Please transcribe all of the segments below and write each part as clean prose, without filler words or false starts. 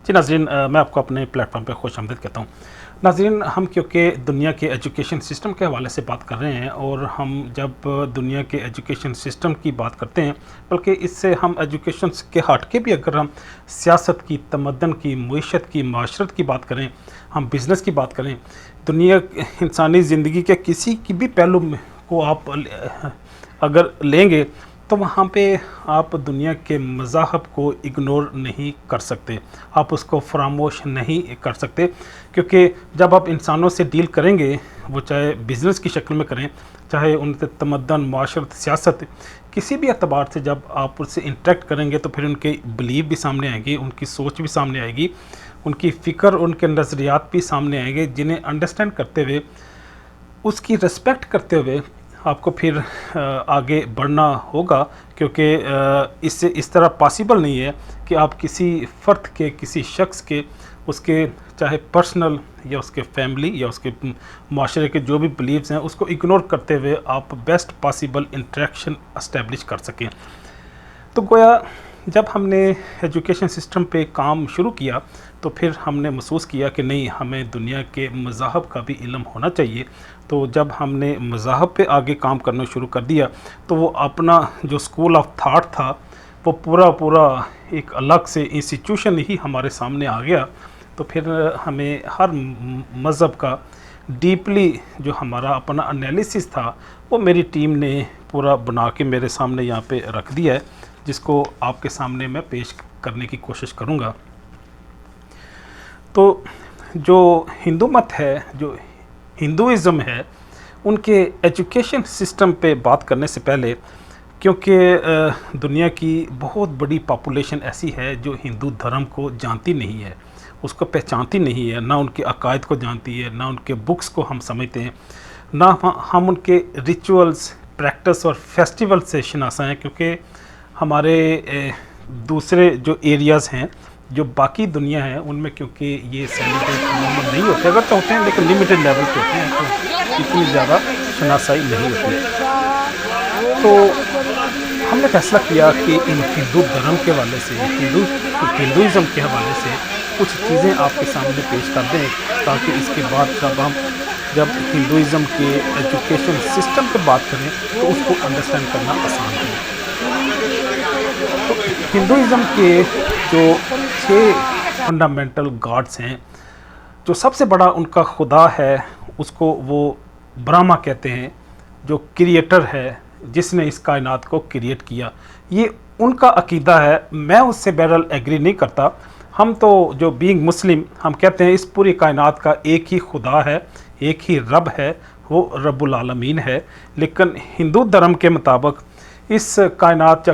जी नाज़रीन, मैं आपको अपने प्लेटफॉर्म पे खुशामदीद कहता हूँ। नाज़रीन, हम क्योंकि दुनिया के एजुकेशन सिस्टम के हवाले से बात कर रहे हैं, और हम जब दुनिया के एजुकेशन सिस्टम की बात करते हैं, बल्कि इससे हम एजुकेशन के हट के भी अगर हम सियासत की, तमद्दन की, मईशत की, माशरत की बात करें, हम बिज़नेस की बात करें, दुनिया इंसानी ज़िंदगी के किसी की भी पहलू को आप अगर लेंगे तो वहाँ पे आप दुनिया के मज़ाहब को इग्नोर नहीं कर सकते, आप उसको फरामोश नहीं कर सकते। क्योंकि जब आप इंसानों से डील करेंगे, वो चाहे बिज़नेस की शक्ल में करें, चाहे उनके तमद्दन, माशरत, सियासत, किसी भी एतबार से जब आप उससे इंटरेक्ट करेंगे तो फिर उनके बिलीव भी सामने आएंगी, उनकी सोच भी सामने आएगी, उनकी फ़िक्र, उनके नज़रियात भी सामने आएंगे, जिन्हें अंडरस्टैंड करते हुए, उसकी रिस्पेक्ट करते हुए आपको फिर आगे बढ़ना होगा। क्योंकि इससे इस तरह पॉसिबल नहीं है कि आप किसी फ़र्द के, किसी शख्स के, उसके चाहे पर्सनल या उसके फैमिली या उसके माशरे के जो भी बिलीव्स हैं, उसको इग्नोर करते हुए आप बेस्ट पॉसिबल इंटरेक्शन इस्टेब्लिश कर सकें। तो गोया जब हमने एजुकेशन सिस्टम पे काम शुरू किया तो फिर हमने महसूस किया कि नहीं, हमें दुनिया के मज़ाहब का भी इल्म होना चाहिए। तो जब हमने मज़ाहब पे आगे काम करना शुरू कर दिया तो वो अपना जो स्कूल ऑफ थाट था, वो पूरा एक अलग से इंस्टीट्यूशन ही हमारे सामने आ गया। तो फिर हमें हर मज़हब का डीपली जो हमारा अपना एनालिसिस था, वो मेरी टीम ने पूरा बना के मेरे सामने यहाँ पे रख दिया है, जिसको आपके सामने मैं पेश करने की कोशिश करूँगा। तो जो हिंदू मत है, जो हिंदुइज़्म है, उनके एजुकेशन सिस्टम पे बात करने से पहले, क्योंकि दुनिया की बहुत बड़ी पॉपुलेशन ऐसी है जो हिंदू धर्म को जानती नहीं है, उसको पहचानती नहीं है, ना उनके अकायद को जानती है, ना उनके बुक्स को हम समझते हैं, ना हम उनके रिचुअल्स, प्रैक्टिस और फेस्टिवल से शनासा हैं। क्योंकि हमारे दूसरे जो एरियाज़ हैं, जो बाकी दुनिया है, उनमें क्योंकि ये सेलिब्रेट नॉर्मल नहीं होते, अगर तो होते हैं लेकिन लिमिटेड लेवल पे होते हैं, तो इतनी ज़्यादा शनासाई नहीं होती। तो हमने फैसला किया कि इन हिंदू धर्म के हवाले से, हिंदुइज़्म के हवाले से कुछ चीज़ें आपके सामने पेश कर दें, ताकि इसके बाद जब हिंदुइज़्म के एजुकेशन सिस्टम पर बात करें तो उसको अंडरस्टैंड करना आसान हो। तो हिंदुइज़्म के जो 6 फंडामेंटल गॉड्स हैं, जो सबसे बड़ा उनका खुदा है, उसको वो ब्रह्मा कहते हैं, जो क्रिएटर है, जिसने इस कायनात को क्रिएट किया। ये उनका अकीदा है, मैं उससे बहरहाल एग्री नहीं करता। हम तो जो बीइंग मुस्लिम, हम कहते हैं इस पूरी कायनात का एक ही खुदा है, एक ही रब है, वो रब्बुल आलमीन है। लेकिन हिंदू धर्म के मुताबिक इस कायनात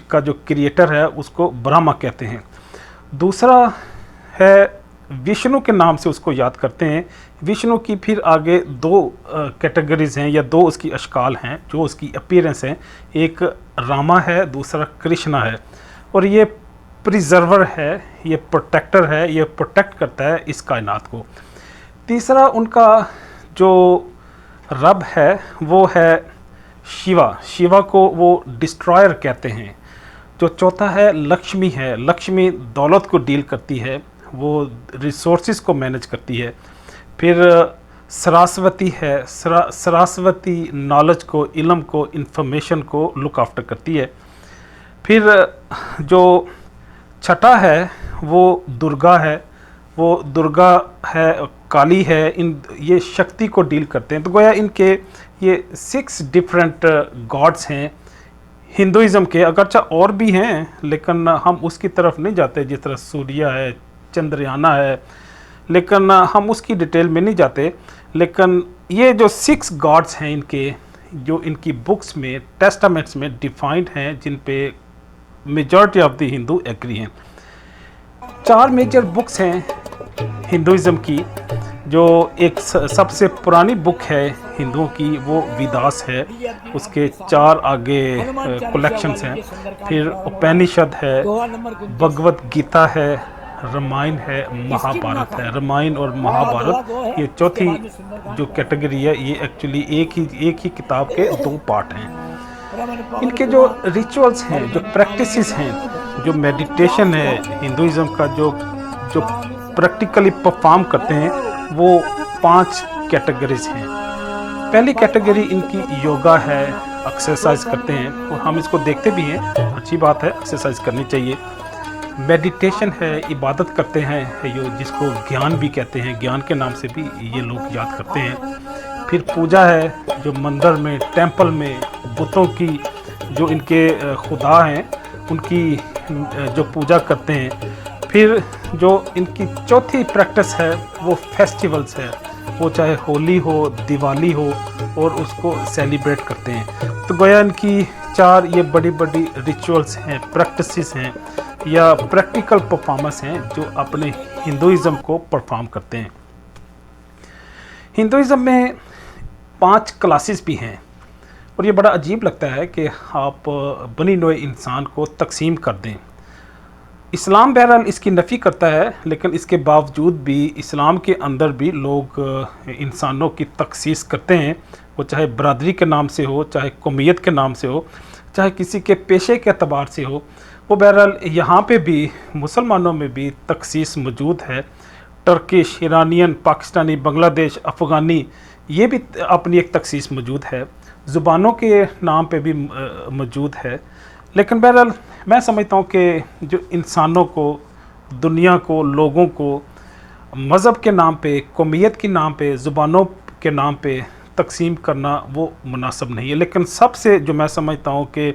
का जो क्रिएटर है उसको ब्रह्मा कहते हैं। दूसरा है विष्णु के नाम से उसको याद करते हैं। विष्णु की फिर आगे 2 कैटेगरीज़ हैं, या 2 उसकी अशकाल हैं जो उसकी अपीयरेंस हैं। एक रामा है, दूसरा कृष्णा है। और ये प्रिजर्वर है, ये प्रोटेक्टर है, ये प्रोटेक्ट करता है इस कायनात को। तीसरा उनका जो रब है वो है शिवा को वो डिस्ट्रॉयर कहते हैं। जो चौथा है लक्ष्मी है, लक्ष्मी दौलत को डील करती है, वो रिसोर्सेज को मैनेज करती है। फिर सरस्वती है, सरस्वती नॉलेज को, इल्म को, इंफॉर्मेशन को लुक आफ्टर करती है। फिर जो छठा है वो दुर्गा है, वो दुर्गा है, काली है, ये शक्ति को डील करते हैं। तो गोया इनके ये 6 डिफरेंट गॉड्स हैं हिंदुइज़्म के। अगरचा और भी हैं लेकिन हम उसकी तरफ नहीं जाते, जिस तरह सूर्य है, चंद्रयाना है, लेकिन हम उसकी डिटेल में नहीं जाते। लेकिन ये जो 6 गॉड्स हैं इनके, जो इनकी बुक्स में, टेस्टामेंट्स में डिफाइंड हैं, जिन पे majority of the Hindu agree हैं। 4 मेजर बुक्स हैं हिंदुइज़्म की। जो एक सबसे पुरानी बुक है हिंदुओं की, वो वेदास है, उसके 4 आगे कलेक्शंस हैं। फिर उपनिषद है, भगवत गीता है, रामायण है, महाभारत है। रामायण और महाभारत ये चौथी जो कैटेगरी है, ये एक्चुअली एक ही किताब के 2 पार्ट हैं। इनके जो रिचुअल्स हैं, जो प्रैक्टिसेस हैं, जो मेडिटेशन है हिंदुइज़्म का, जो जो प्रैक्टिकली परफॉर्म करते हैं वो 5 कैटेगरीज हैं। पहली कैटेगरी इनकी योगा है, एक्सरसाइज करते हैं और हम इसको देखते भी हैं, अच्छी बात है, एक्सरसाइज करनी चाहिए। मेडिटेशन है, इबादत करते हैं, ये जिसको ज्ञान भी कहते हैं, ज्ञान के नाम से भी ये लोग याद करते हैं। फिर पूजा है, जो मंदिर में, टेंपल में बुतों की, जो इनके खुदा हैं उनकी जो पूजा करते हैं। फिर जो इनकी चौथी प्रैक्टिस है वो फेस्टिवल्स है, वो चाहे होली हो, दिवाली हो, और उसको सेलिब्रेट करते हैं। तो गोया इनकी 4 ये बड़ी बड़ी रिचुअल्स हैं, प्रैक्टिसेस हैं या प्रैक्टिकल परफॉर्मेंस हैं जो अपने हिंदुइज़्म को परफॉर्म करते हैं। हिंदुइज़्म में 5 क्लासेस भी हैं और ये बड़ा अजीब लगता है कि आप बनी नोए इंसान को तकसीम कर दें। इस्लाम बहरहाल इसकी नफ़ी करता है, लेकिन इसके बावजूद भी इस्लाम के अंदर भी लोग इंसानों की तखसीस करते हैं, वो चाहे बरादरी के नाम से हो, चाहे कौमियत के नाम से हो, चाहे किसी के पेशे के अतबार से हो। वो बहरहाल यहाँ पे भी मुसलमानों में भी तखसीस मौजूद है। टर्किश, ईरानियन, पाकिस्तानी, बांग्लादेश, अफ़गानी, ये भी अपनी एक तखसीस मौजूद है। ज़ुबानों के नाम पे भी मौजूद है। लेकिन बहरहाल मैं समझता हूँ कि जो इंसानों को, दुनिया को, लोगों को मज़हब के नाम पे, कौमियत के नाम पे, ज़ुबानों के नाम पे तकसीम करना वो मुनासिब नहीं है। लेकिन सबसे जो मैं समझता हूँ कि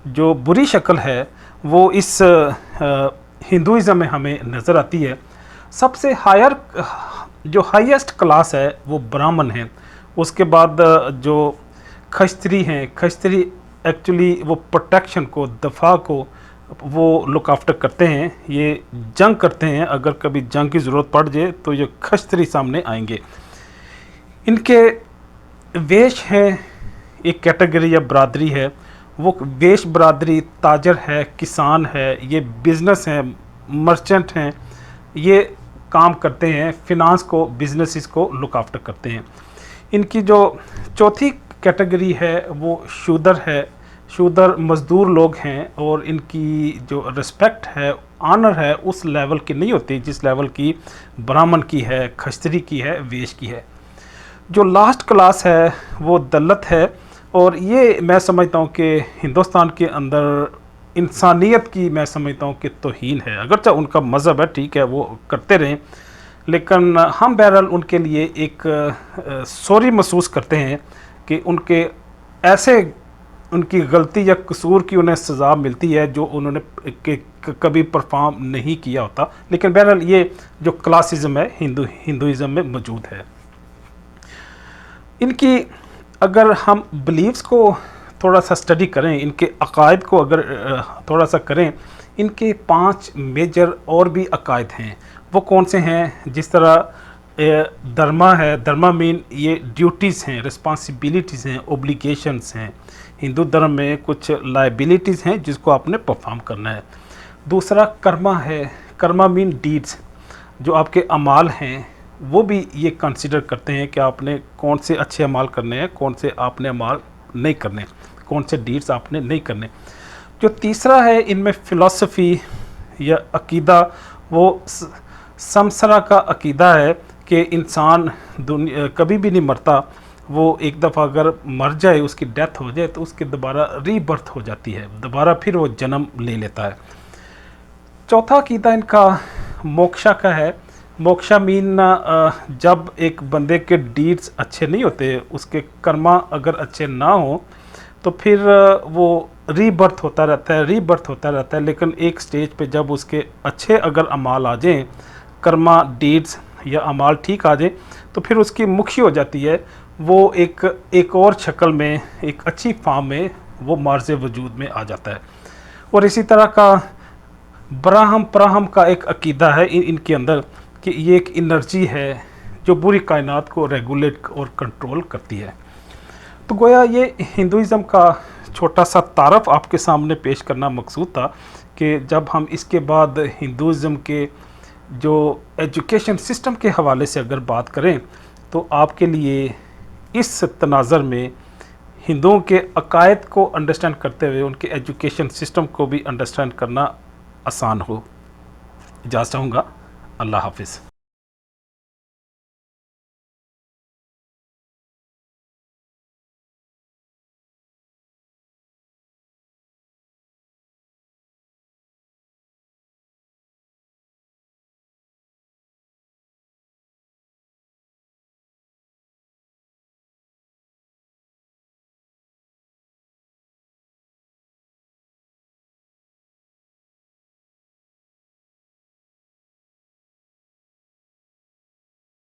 जो बुरी शक्ल है वो इस हिंदुइज़्म में हमें नज़र आती है। सबसे हायर जो हाईएस्ट क्लास है वो ब्राह्मण है। उसके बाद जो खस्त्री हैं, खस्त्री एक्चुअली वो प्रोटेक्शन को, दफा को वो लुक आफ्टर करते हैं, ये जंग करते हैं। अगर कभी जंग की ज़रूरत पड़ जाए तो ये खस्त्री सामने आएंगे। इनके वेश हैं, एक कैटेगरी या बरादरी है, वो वेश बरादरी ताजर है, किसान है, ये बिज़नेस हैं, मर्चेंट हैं, ये काम करते हैं, फिनांस को, बिजनेसेस को लुक आफ्टर करते हैं। इनकी जो चौथी कैटेगरी है वो शूदर है। शूदर मज़दूर लोग हैं और इनकी जो रिस्पेक्ट है, ऑनर है, उस लेवल की नहीं होती जिस लेवल की ब्राह्मण की है, खस्त्री की है, वेश की है। जो लास्ट क्लास है वो दलत है और ये मैं समझता हूँ कि हिंदुस्तान के अंदर इंसानियत की मैं समझता हूँ कि तौहीन है। अगरचे उनका मज़हब है, ठीक है, वो करते रहें, लेकिन हम बहरहाल उनके लिए एक सॉरी महसूस करते हैं कि उनके ऐसे उनकी गलती या कसूर की उन्हें सज़ा मिलती है जो उन्होंने कभी परफॉर्म नहीं किया होता। लेकिन बहरहाल ये जो क्लासिज़म है हिंदुइज़्म में मौजूद है। इनकी अगर हम बिलीव्स को थोड़ा सा स्टडी करें, इनके अकायद को अगर थोड़ा सा करें, इनके 5 मेजर और भी अकायद हैं। वो कौन से हैं? जिस तरह धर्मा है, धर्मा मीन ये ड्यूटीज़ हैं, रिस्पॉन्सिबिलिटीज़ हैं, ओब्लिगेशंस हैं। हिंदू धर्म में कुछ लाइबिलिटीज़ हैं जिसको आपने परफॉर्म करना है। दूसरा कर्मा है, कर्मा मीन डीड्स, जो आपके अमाल हैं वो भी ये कंसिडर करते हैं कि आपने कौन से अच्छे अमाल करने हैं, कौन से आपने अमाल नहीं करने, कौन से डीड्स आपने नहीं करने। जो तीसरा है इनमें फ़िलासफ़ी या अकीदा, वो समसरा का अकीदा है कि इंसान दुनिया कभी भी नहीं मरता, वो एक दफ़ा अगर मर जाए, उसकी डेथ हो जाए तो उसकी दोबारा रीबर्थ हो जाती है, दोबारा फिर वो जन्म ले लेता है। चौथा अकीदा इनका मोक्षा का है। मोक्षा मीन जब एक बंदे के डीड्स अच्छे नहीं होते, उसके कर्मा अगर अच्छे ना हो तो फिर वो रीबर्थ होता रहता है, रीबर्थ होता रहता है। लेकिन एक स्टेज पे जब उसके अच्छे अगर अमाल आ जाएँ, कर्मा डीड्स या अमाल ठीक आ जाए, तो फिर उसकी मुक्ति हो जाती है। वो एक और शक्ल में, एक अच्छी फॉर्म में वो मार्ज़ वजूद में आ जाता है। और इसी तरह का ब्राह्म प्राहम का एक अकीदा है इनके अंदर कि ये एक एनर्जी है जो पूरी कायनात को रेगुलेट और कंट्रोल करती है। तो गोया ये हिंदुइज़्म का छोटा सा तारफ़ आपके सामने पेश करना मकसूद था कि जब हम इसके बाद हिंदुइज़्म के जो एजुकेशन सिस्टम के हवाले से अगर बात करें तो आपके लिए इस तनाज़र में हिंदुओं के अकायद को अंडरस्टैंड करते हुए उनके एजुकेशन सिस्टम को भी अंडरस्टैंड करना आसान हो। इजाज़त चाहूँगा। अल्लाह हाफिज़।